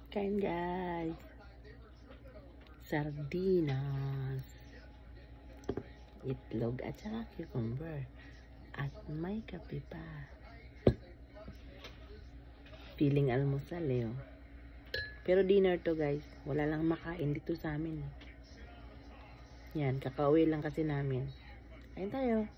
Kain guys. Sardinas. Itlog at saka cucumber. At may kape pa. Feeling almusal eh. Oh. Pero dinner to guys. Wala lang makain dito sa amin. Yan, kakauwi lang kasi namin. Kain tayo.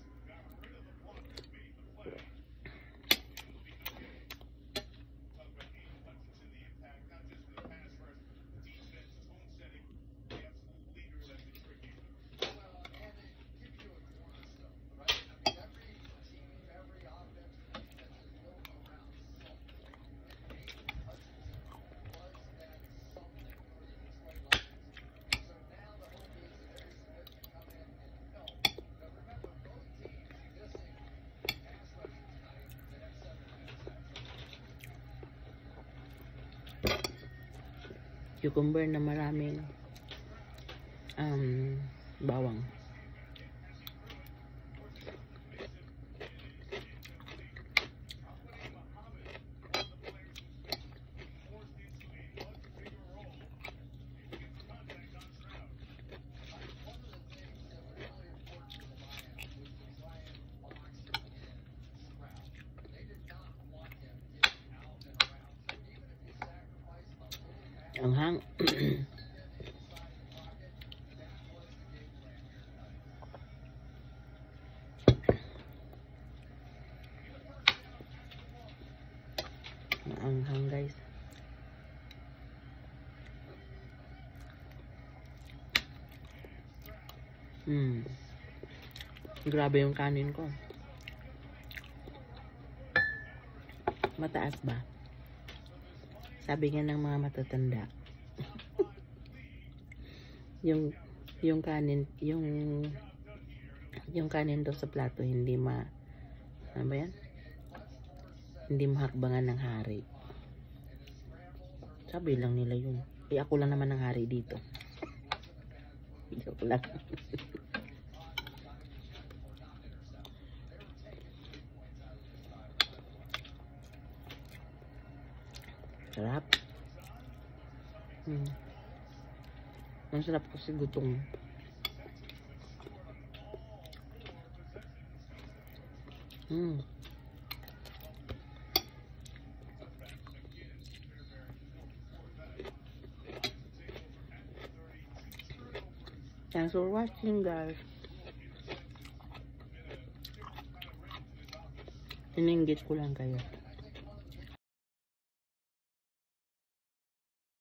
Cucumber na maraming bawang. Ang hang. Ang hang guys. Grabe yung kanin ko. Mataas ba? Sabi nga ng mga matatanda. yung kanin, yung kanin daw sa plato hindi ano ba yan? Hindi mahakbangan ng hari. Sabi lang nila yun. Eh ako lang naman ng hari dito. Joke lang. Sarap. Ang sarap kasi gutom. Thanks for watching guys. Ininggit ko lang kayo.